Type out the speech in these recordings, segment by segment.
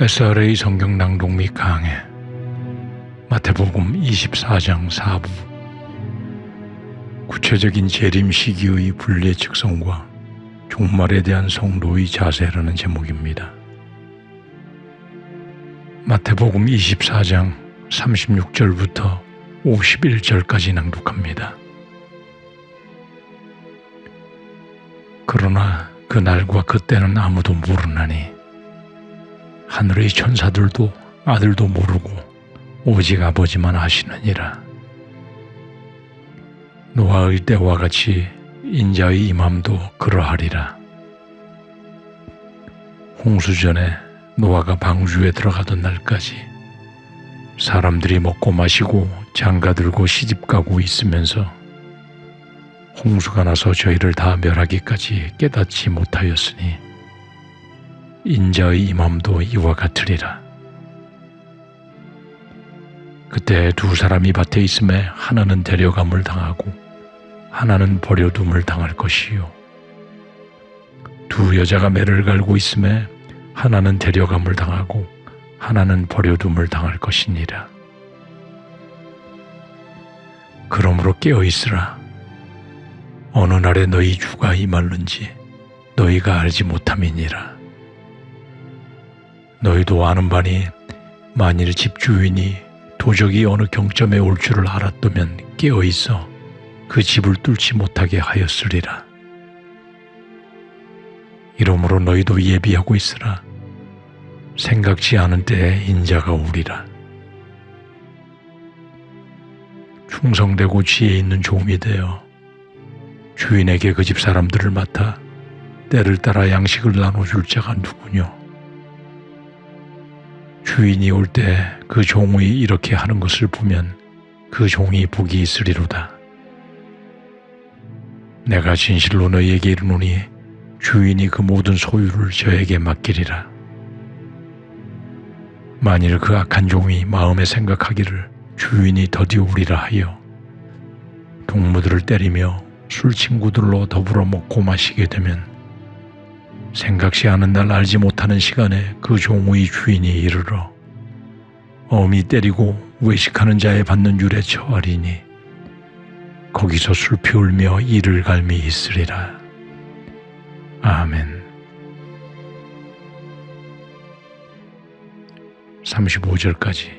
SRA 성경 낭독 및 강해 마태복음 24장 4부 구체적인 재림 시기의 분리의 측성과 종말에 대한 성도의 자세라는 제목입니다. 마태복음 24장 36절부터 51절까지 낭독합니다. 그러나 그 날과 그 때는 아무도 모르나니 하늘의 천사들도 아들도 모르고 오직 아버지만 아시느니라. 노아의 때와 같이 인자의 임함도 그러하리라. 홍수전에 노아가 방주에 들어가던 날까지 사람들이 먹고 마시고 장가들고 시집가고 있으면서 홍수가 나서 저희를 다 멸하기까지 깨닫지 못하였으니 인자의 임함도 이와 같으리라. 그때 두 사람이 밭에 있음에 하나는 데려감을 당하고 하나는 버려둠을 당할 것이요, 두 여자가 매를 갈고 있음에 하나는 데려감을 당하고 하나는 버려둠을 당할 것이니라. 그러므로 깨어있으라. 어느 날에 너희 주가 임할는지 너희가 알지 못함이니라. 너희도 아는 바니 만일 집주인이 도적이 어느 경점에 올 줄을 알았다면 깨어있어 그 집을 뚫지 못하게 하였으리라. 이러므로 너희도 예비하고 있으라. 생각지 않은 때에 인자가 오리라. 충성되고 지혜 있는 종이 되어 주인에게 그 집 사람들을 맡아 때를 따라 양식을 나눠줄 자가 누구뇨? 주인이 올 때 그 종이 이렇게 하는 것을 보면 그 종이 복이 있으리로다. 내가 진실로 너희에게 이르노니 주인이 그 모든 소유를 저에게 맡기리라. 만일 그 악한 종이 마음에 생각하기를 주인이 더디 오리라 하여 동무들을 때리며 술 친구들로 더불어 먹고 마시게 되면 생각지 않은 날 알지 못하는 시간에 그 종의 주인이 이르러 엄히 때리고 외식하는 자에 받는 율에 처하리니 거기서 슬피 울며 이를 갈미 있으리라. 아멘. 35절까지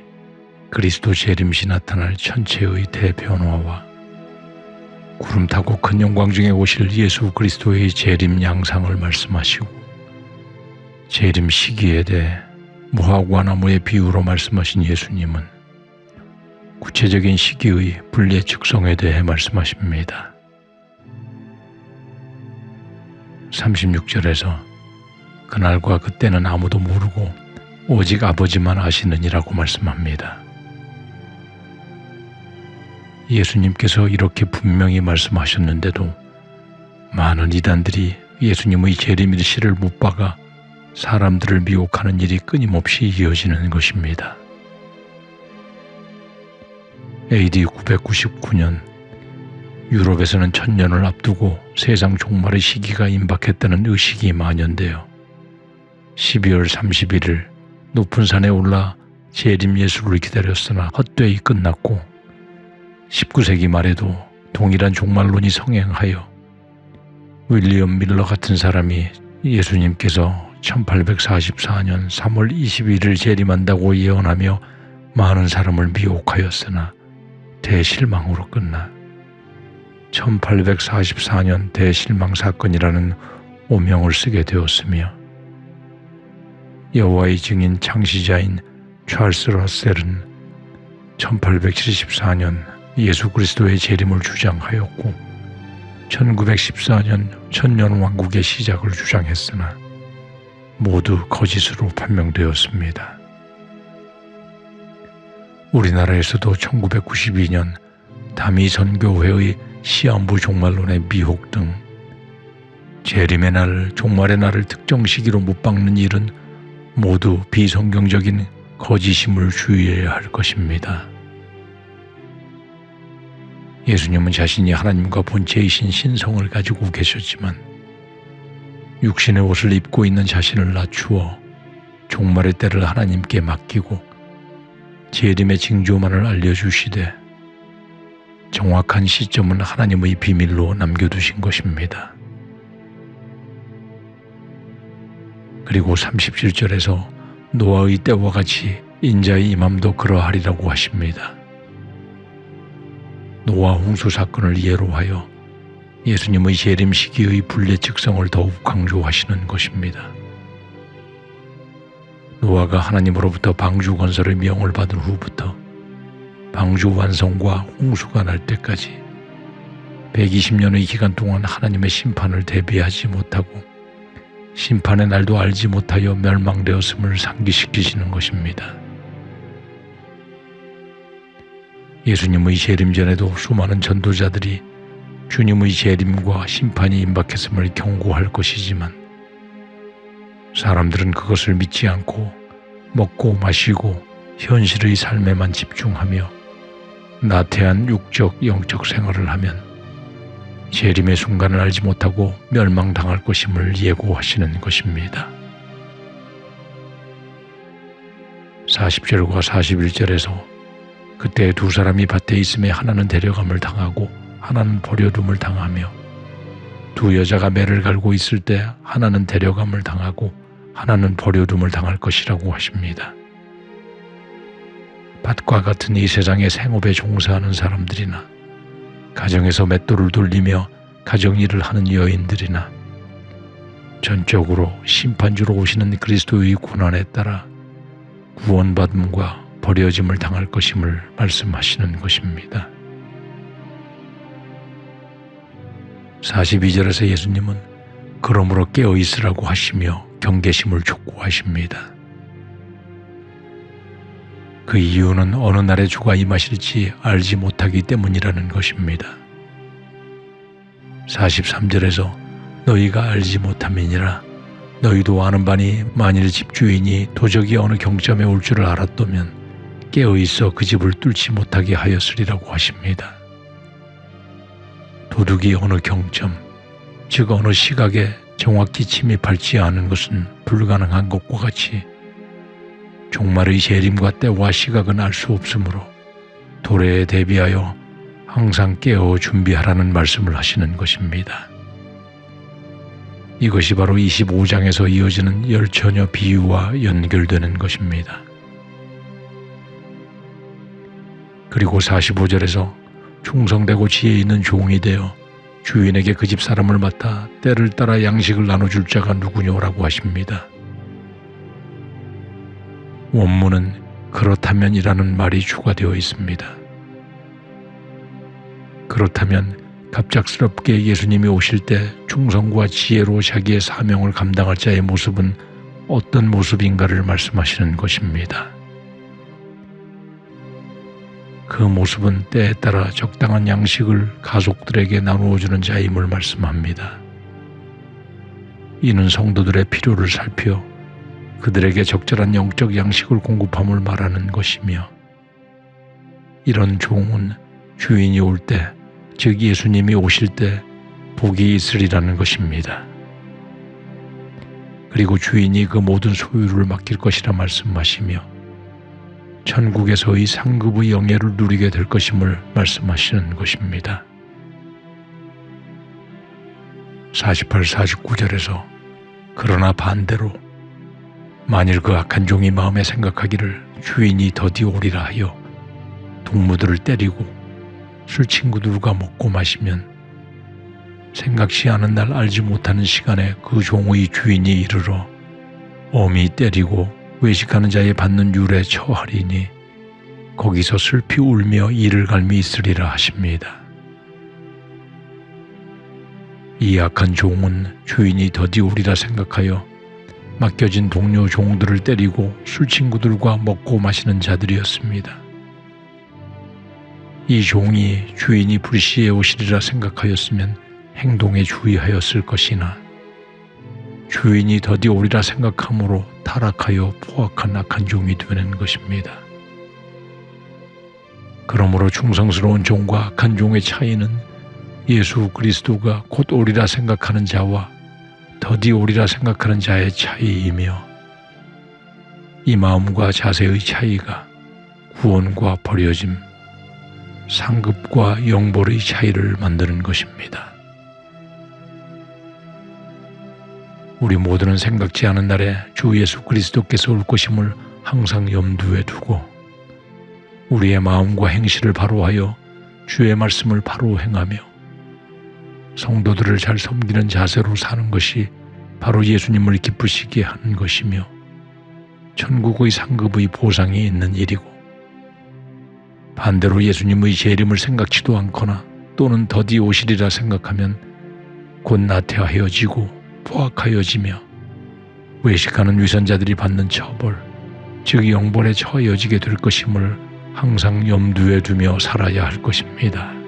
그리스도 재림시 나타날 천체의 대변화와 구름 타고 큰 영광 중에 오실 예수 그리스도의 재림 양상을 말씀하시고 재림 시기에 대해 무화과 나무의 비유로 말씀하신 예수님은 구체적인 시기의 분리의 측성에 대해 말씀하십니다. 36절에서 그날과 그때는 아무도 모르고 오직 아버지만 아시느니라고 말씀합니다. 예수님께서 이렇게 분명히 말씀하셨는데도 많은 이단들이 예수님의 재림일시를 못 박아 사람들을 미혹하는 일이 끊임없이 이어지는 것입니다. AD 999년 유럽에서는 천년을 앞두고 세상 종말의 시기가 임박했다는 의식이 만연되어 12월 31일 높은 산에 올라 재림 예수를 기다렸으나 헛되이 끝났고 19세기 말에도 동일한 종말론이 성행하여 윌리엄 밀러 같은 사람이 예수님께서 1844년 3월 21일 재림한다고 예언하며 많은 사람을 미혹하였으나 대실망으로 끝나 1844년 대실망 사건이라는 오명을 쓰게 되었으며 여호와의 증인 창시자인 찰스 러셀은 1874년 예수 그리스도의 재림을 주장하였고 1914년 천년왕국의 시작을 주장했으나 모두 거짓으로 판명되었습니다. 우리나라에서도 1992년 다미선교회의 시한부 종말론의 미혹 등 재림의 날, 종말의 날을 특정 시기로 못 박는 일은 모두 비성경적인 거짓임을 주의해야 할 것입니다. 예수님은 자신이 하나님과 본체이신 신성을 가지고 계셨지만 육신의 옷을 입고 있는 자신을 낮추어 종말의 때를 하나님께 맡기고 재림의 징조만을 알려주시되 정확한 시점은 하나님의 비밀로 남겨두신 것입니다. 그리고 37절에서 노아의 때와 같이 인자의 임함도 그러하리라고 하십니다. 노아 홍수 사건을 예로 하여 예수님의 재림 시기의 불례측성을 더욱 강조하시는 것입니다. 노아가 하나님으로부터 방주 건설의 명을 받은 후부터 방주 완성과 홍수가 날 때까지 120년의 기간 동안 하나님의 심판을 대비하지 못하고 심판의 날도 알지 못하여 멸망되었음을 상기시키시는 것입니다. 예수님의 재림 전에도 수많은 전도자들이 주님의 재림과 심판이 임박했음을 경고할 것이지만 사람들은 그것을 믿지 않고 먹고 마시고 현실의 삶에만 집중하며 나태한 육적, 영적 생활을 하면 재림의 순간을 알지 못하고 멸망당할 것임을 예고하시는 것입니다. 40절과 41절에서 그때 두 사람이 밭에 있음에 하나는 데려감을 당하고 하나는 버려둠을 당하며 두 여자가 매를 갈고 있을 때 하나는 데려감을 당하고 하나는 버려둠을 당할 것이라고 하십니다. 밭과 같은 이 세상의 생업에 종사하는 사람들이나 가정에서 맷돌을 돌리며 가정일을 하는 여인들이나 전적으로 심판주로 오시는 그리스도의 고난에 따라 구원받음과 버려짐을 당할 것임을 말씀하시는 것입니다. 42절에서 예수님은 그러므로 깨어있으라고 하시며 경계심을 촉구하십니다. 그 이유는 어느 날에 주가 임하실지 알지 못하기 때문이라는 것입니다. 43절에서 너희가 알지 못함이니라 너희도 아는 바니 만일 집주인이 도적이 어느 경점에 올 줄을 알았다면 깨어있어 그 집을 뚫지 못하게 하였으리라고 하십니다. 도둑이 어느 경점, 즉 어느 시각에 정확히 침입할지 아는 것은 불가능한 것과 같이 종말의 재림과 때와 시각은 알 수 없으므로 도래에 대비하여 항상 깨어 준비하라는 말씀을 하시는 것입니다. 이것이 바로 25장에서 이어지는 열처녀 비유와 연결되는 것입니다. 그리고 45절에서 충성되고 지혜 있는 종이 되어 주인에게 그 집 사람을 맡아 때를 따라 양식을 나눠줄 자가 누구냐라고 하십니다. 원문은 그렇다면이라는 말이 추가되어 있습니다. 그렇다면 갑작스럽게 예수님이 오실 때 충성과 지혜로 자기의 사명을 감당할 자의 모습은 어떤 모습인가를 말씀하시는 것입니다. 그 모습은 때에 따라 적당한 양식을 가족들에게 나누어주는 자임을 말씀합니다. 이는 성도들의 필요를 살펴 그들에게 적절한 영적 양식을 공급함을 말하는 것이며 이런 종은 주인이 올 때, 즉 예수님이 오실 때 복이 있으리라는 것입니다. 그리고 주인이 그 모든 소유를 맡길 것이라 말씀하시며 천국에서의 상급의 영예를 누리게 될 것임을 말씀하시는 것입니다. 48, 49절에서 그러나 반대로 만일 그 악한 종이 마음에 생각하기를 주인이 더디 오리라 하여 동무들을 때리고 술 친구들과 먹고 마시면 생각지 않은 날 알지 못하는 시간에 그 종의 주인이 이르러 엄히 때리고 외식하는 자의 받는 율에 처하리니 거기서 슬피 울며 이를 갈미 있으리라 하십니다. 이 악한 종은 주인이 더디 오리라 생각하여 맡겨진 동료 종들을 때리고 술 친구들과 먹고 마시는 자들이었습니다. 이 종이 주인이 불시에 오시리라 생각하였으면 행동에 주의하였을 것이나 주인이 더디 오리라 생각함으로 타락하여 포악한 악한 종이 되는 것입니다. 그러므로 충성스러운 종과 악한 종의 차이는 예수 그리스도가 곧 오리라 생각하는 자와 더디 오리라 생각하는 자의 차이이며 이 마음과 자세의 차이가 구원과 버려짐, 상급과 영벌의 차이를 만드는 것입니다. 우리 모두는 생각지 않은 날에 주 예수 그리스도께서 올 것임을 항상 염두에 두고 우리의 마음과 행실을 바로하여 주의 말씀을 바로 행하며 성도들을 잘 섬기는 자세로 사는 것이 바로 예수님을 기쁘시게 하는 것이며 천국의 상급의 보상이 있는 일이고, 반대로 예수님의 재림을 생각지도 않거나 또는 더디 오시리라 생각하면 곧 나태하여지고 포악하여지며 외식하는 위선자들이 받는 처벌, 즉 영벌에 처해지게 될 것임을 항상 염두에 두며 살아야 할 것입니다.